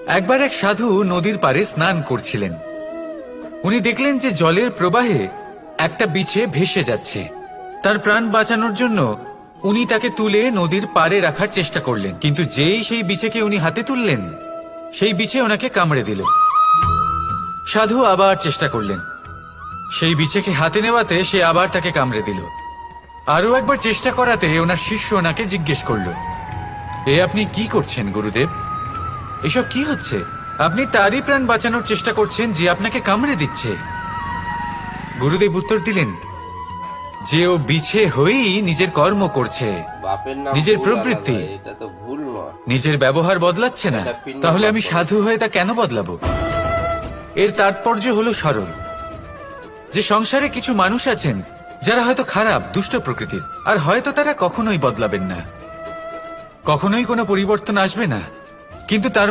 একবার এক সাধু নদীর পাড়ে স্নান করছিলেন। উনি দেখলেন যে জলের প্রবাহে একটা বিছে ভেসে যাচ্ছে। তার প্রাণ বাঁচানোর জন্য উনি তাকে তুলে নদীর পাড়ে রাখার চেষ্টা করলেন, কিন্তু যেই সেই বিছেকে উনি হাতে তুললেন, সেই বিছে ওনাকে কামড়ে দিল। সাধু আবার চেষ্টা করলেন, সেই বিছেকে হাতে নেওয়াতে সে আবার তাকে কামড়ে দিল। আরো একবার চেষ্টা করাতে ওনার শিষ্য ওনাকে জিজ্ঞেস করল, এ আপনি কি করছেন গুরুদেব? এসব কি হচ্ছে? আপনি তারই প্রাণ বাঁচানোর চেষ্টা করছেন যে আপনাকে কামড়ে দিচ্ছে। গুরুদেব উত্তর দিলেন যে ও বিছে হয়েই নিজের কর্ম করছে, নিজের প্রবৃত্তি, নিজের ব্যবহার বদলাচ্ছে না। তাহলে আমি সাধু হয়ে তা কেন বদলাবো? এর তাৎপর্য হলো সরল, যে সংসারে কিছু মানুষ আছেন যারা হয়তো খারাপ, দুষ্ট প্রকৃতির, আর হয়তো তারা কখনোই বদলাবেন না, কখনোই কোনো পরিবর্তন আসবে না, কিন্তু তার